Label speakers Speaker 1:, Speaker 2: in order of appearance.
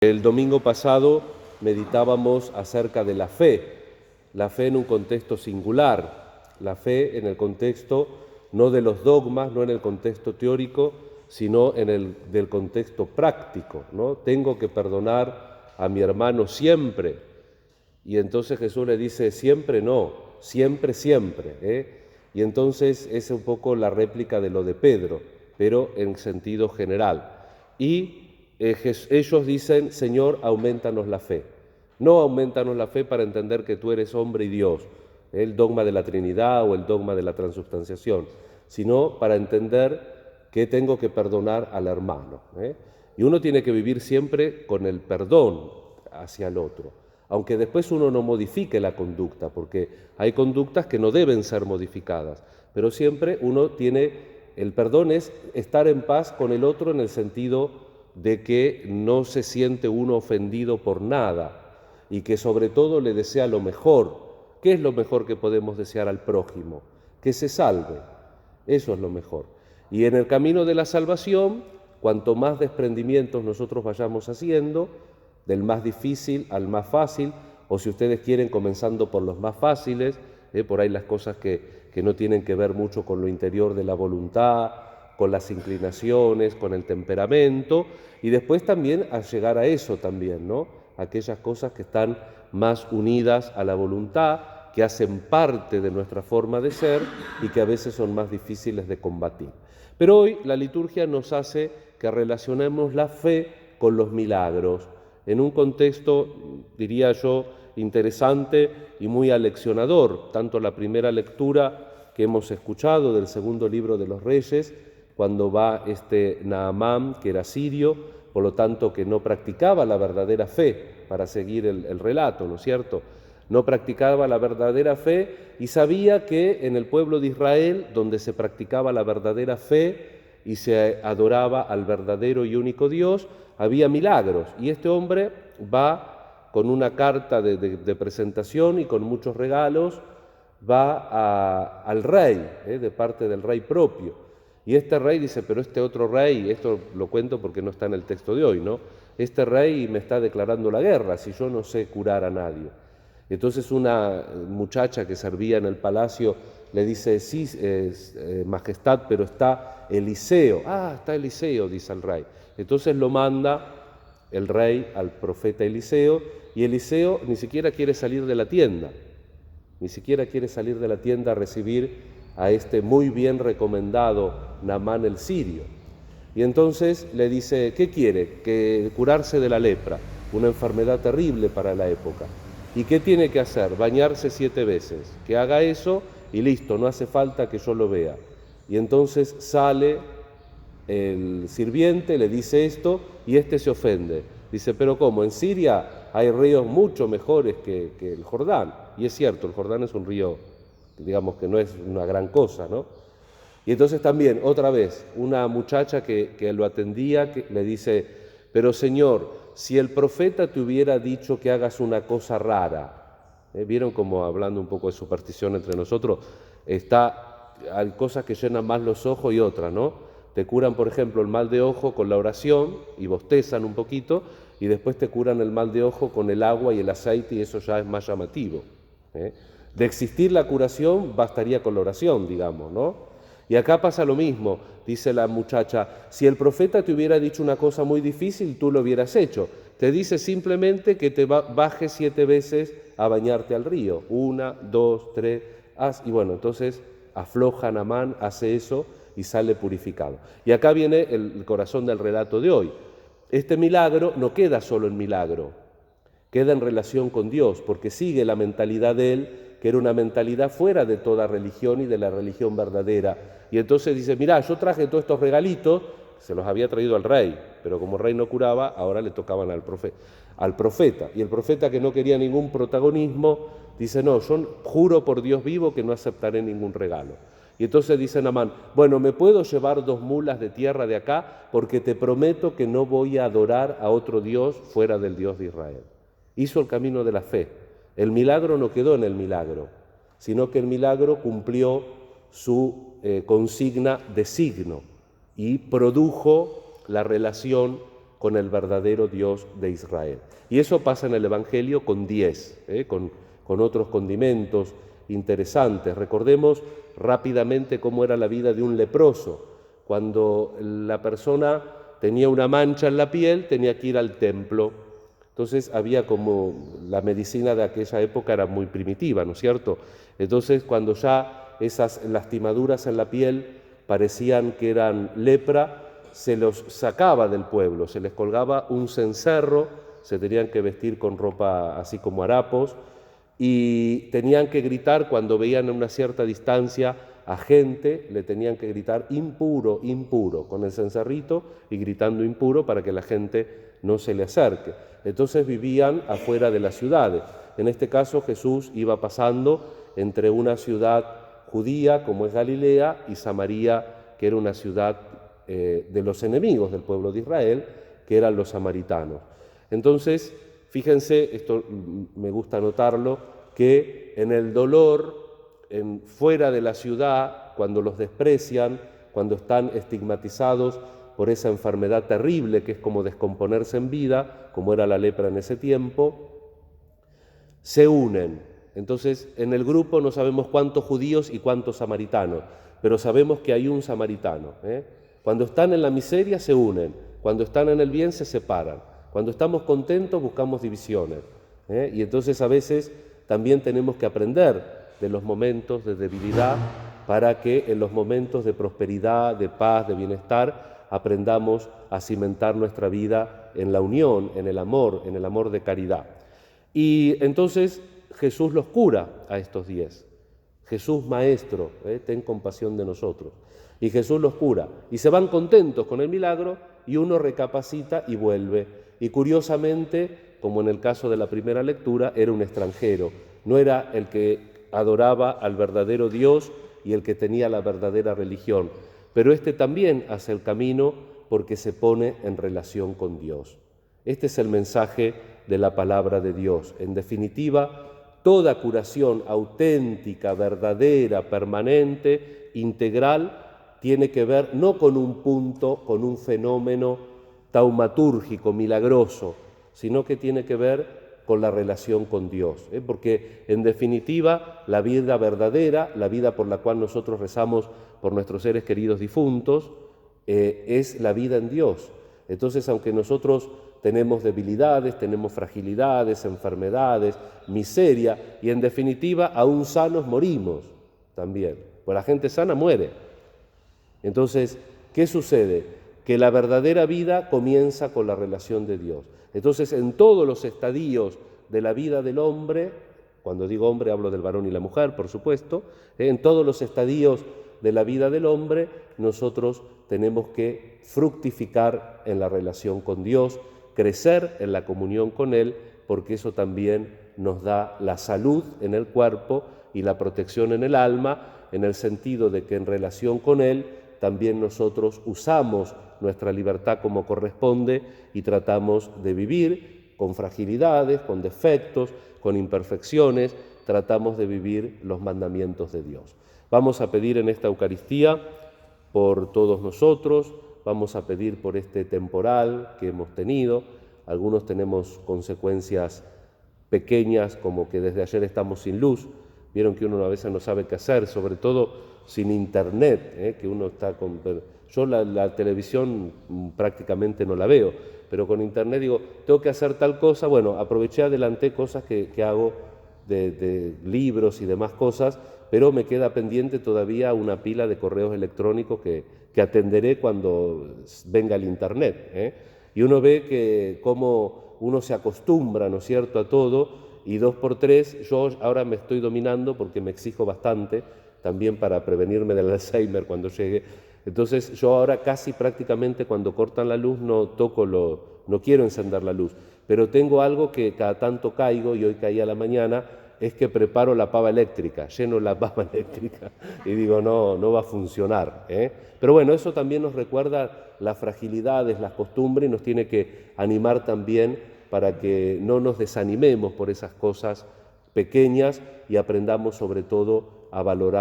Speaker 1: El domingo pasado meditábamos acerca de la fe en un contexto singular, la fe en el contexto no de los dogmas, no en el contexto teórico, sino en el del contexto práctico, ¿no? Tengo que perdonar a mi hermano siempre. Y entonces Jesús le dice, siempre no, siempre, siempre, ¿eh? Y entonces es un poco la réplica de lo de Pedro, pero en sentido general. Y ellos dicen, Señor, aumentanos la fe. No aumentanos la fe para entender que tú eres hombre y Dios, el dogma de la Trinidad o el dogma de la transubstanciación, sino para entender que tengo que perdonar al hermano, ¿eh? Y uno tiene que vivir siempre con el perdón hacia el otro, aunque después uno no modifique la conducta, porque hay conductas que no deben ser modificadas, pero siempre uno tiene, el perdón es estar en paz con el otro en el sentido de que no se siente uno ofendido por nada y que sobre todo le desea lo mejor. ¿Qué es lo mejor que podemos desear al prójimo? Que se salve, eso es lo mejor. Y en el camino de la salvación, cuanto más desprendimientos nosotros vayamos haciendo, del más difícil al más fácil, o si ustedes quieren, comenzando por los más fáciles, por ahí las cosas que no tienen que ver mucho con lo interior de la voluntad, con las inclinaciones, con el temperamento, y después también a llegar a eso también, ¿no? Aquellas cosas que están más unidas a la voluntad, que hacen parte de nuestra forma de ser y que a veces son más difíciles de combatir. Pero hoy la liturgia nos hace que relacionemos la fe con los milagros, en un contexto, diría yo, interesante y muy aleccionador, tanto la primera lectura que hemos escuchado del segundo libro de los Reyes, cuando va Naamán, que era sirio, por lo tanto que no practicaba la verdadera fe, para seguir el relato, ¿no es cierto? No practicaba la verdadera fe y sabía que en el pueblo de Israel, donde se practicaba la verdadera fe y se adoraba al verdadero y único Dios, había milagros. Y este hombre va con una carta de presentación y con muchos regalos, va al rey, de parte del rey propio. Y este rey dice, pero este otro rey, esto lo cuento porque no está en el texto de hoy, ¿no? Este rey me está declarando la guerra si yo no sé curar a nadie. Entonces una muchacha que servía en el palacio le dice, sí, majestad, pero está Eliseo. Ah, está Eliseo, dice el rey. Entonces lo manda el rey al profeta Eliseo, y Eliseo ni siquiera quiere salir de la tienda, ni siquiera quiere salir de la tienda a recibir a este muy bien recomendado Naamán el sirio. Y entonces le dice, ¿qué quiere? Que curarse de la lepra, una enfermedad terrible para la época. ¿Y qué tiene que hacer? Bañarse 7 veces. Que haga eso y listo, no hace falta que yo lo vea. Y entonces sale el sirviente, le dice esto y este se ofende. Dice, pero ¿cómo? En Siria hay ríos mucho mejores que el Jordán. Y es cierto, el Jordán es un río, digamos que no es una gran cosa, ¿no? Y entonces también, otra vez, una muchacha que lo atendía le dice, pero Señor, si el profeta te hubiera dicho que hagas una cosa rara, ¿vieron como hablando un poco de superstición entre nosotros? Hay cosas que llenan más los ojos y otras, ¿no? Te curan, por ejemplo, el mal de ojo con la oración y bostezan un poquito, y después te curan el mal de ojo con el agua y el aceite, y eso ya es más llamativo, ¿eh? De existir la curación, bastaría con la oración, digamos, ¿no? Y acá pasa lo mismo, dice la muchacha, si el profeta te hubiera dicho una cosa muy difícil, tú lo hubieras hecho. Te dice simplemente que te bajes 7 veces a bañarte al río. 1, 2, 3, y bueno, entonces afloja Naamán, hace eso y sale purificado. Y acá viene el corazón del relato de hoy. Este milagro no queda solo en milagro, queda en relación con Dios, porque sigue la mentalidad de él, que era una mentalidad fuera de toda religión y de la religión verdadera. Y entonces dice, mirá, yo traje todos estos regalitos, se los había traído al rey, pero como el rey no curaba, ahora le tocaban al profeta. Y el profeta, que no quería ningún protagonismo, dice, no, yo juro por Dios vivo que no aceptaré ningún regalo. Y entonces dice Naamán, bueno, ¿me puedo llevar 2 mulas de tierra de acá? Porque te prometo que no voy a adorar a otro Dios fuera del Dios de Israel. Hizo el camino de la fe. El milagro no quedó en el milagro, sino que el milagro cumplió su consigna de signo y produjo la relación con el verdadero Dios de Israel. Y eso pasa en el Evangelio con 10, con otros condimentos interesantes. Recordemos rápidamente cómo era la vida de un leproso. Cuando la persona tenía una mancha en la piel, tenía que ir al templo. Entonces había como, la medicina de aquella época era muy primitiva, ¿no es cierto? Entonces cuando ya esas lastimaduras en la piel parecían que eran lepra, se los sacaba del pueblo, se les colgaba un cencerro, se tenían que vestir con ropa así como harapos, y tenían que gritar cuando veían a una cierta distancia a gente, le tenían que gritar impuro, impuro, con el cencerrito y gritando impuro para que la gente no se le acerque. Entonces vivían afuera de las ciudades. En este caso Jesús iba pasando entre una ciudad judía como es Galilea y Samaria, que era una ciudad de los enemigos del pueblo de Israel, que eran los samaritanos. Entonces, fíjense, esto me gusta notarlo, que en el dolor, fuera de la ciudad, cuando los desprecian, cuando están estigmatizados por esa enfermedad terrible que es como descomponerse en vida, como era la lepra en ese tiempo, se unen. Entonces, en el grupo no sabemos cuántos judíos y cuántos samaritanos, pero sabemos que hay un samaritano. Cuando están en la miseria se unen, cuando están en el bien se separan, cuando estamos contentos buscamos divisiones. Y entonces a veces también tenemos que aprender de los momentos de debilidad para que en los momentos de prosperidad, de paz, de bienestar, aprendamos a cimentar nuestra vida en la unión, en el amor de caridad. Y entonces Jesús los cura a estos 10. Jesús Maestro, ten compasión de nosotros. Y Jesús los cura. Y se van contentos con el milagro y uno recapacita y vuelve. Y curiosamente, como en el caso de la primera lectura, era un extranjero. No era el que adoraba al verdadero Dios y el que tenía la verdadera religión. Pero este también hace el camino porque se pone en relación con Dios. Este es el mensaje de la palabra de Dios. En definitiva, toda curación auténtica, verdadera, permanente, integral, tiene que ver no con un punto, con un fenómeno taumatúrgico, milagroso, sino que tiene que ver con la relación con Dios. Porque, en definitiva, la vida verdadera, la vida por la cual nosotros rezamos por nuestros seres queridos difuntos, es la vida en Dios. Entonces, aunque nosotros tenemos debilidades, tenemos fragilidades, enfermedades, miseria, y en definitiva, aún sanos morimos también, pues la gente sana muere. Entonces, ¿qué sucede? Que la verdadera vida comienza con la relación de Dios. Entonces, en todos los estadios de la vida del hombre, cuando digo hombre hablo del varón y la mujer, por supuesto, en todos los estadios de la vida del hombre, nosotros tenemos que fructificar en la relación con Dios, crecer en la comunión con Él, porque eso también nos da la salud en el cuerpo y la protección en el alma, en el sentido de que en relación con Él también nosotros usamos nuestra libertad como corresponde y tratamos de vivir con fragilidades, con defectos, con imperfecciones, tratamos de vivir los mandamientos de Dios. Vamos a pedir en esta Eucaristía por todos nosotros, vamos a pedir por este temporal que hemos tenido. Algunos tenemos consecuencias pequeñas, como que desde ayer estamos sin luz. Vieron que uno a veces no sabe qué hacer, sobre todo sin internet, que uno está con... Yo la televisión prácticamente no la veo, pero con internet digo, tengo que hacer tal cosa, bueno, aproveché, adelanté cosas que hago de libros y demás cosas, pero me queda pendiente todavía una pila de correos electrónicos que atenderé cuando venga el internet. Y uno ve que cómo uno se acostumbra, ¿no es cierto?, a todo, y 2 por 3, yo ahora me estoy dominando porque me exijo bastante, también para prevenirme del Alzheimer cuando llegue. Entonces yo ahora casi prácticamente cuando cortan la luz no quiero encender la luz, pero tengo algo que cada tanto caigo, y hoy caí a la mañana, es que preparo la pava eléctrica, lleno la pava eléctrica y digo, no va a funcionar. Pero bueno, eso también nos recuerda las fragilidades, las costumbres, y nos tiene que animar también para que no nos desanimemos por esas cosas pequeñas y aprendamos sobre todo a valorar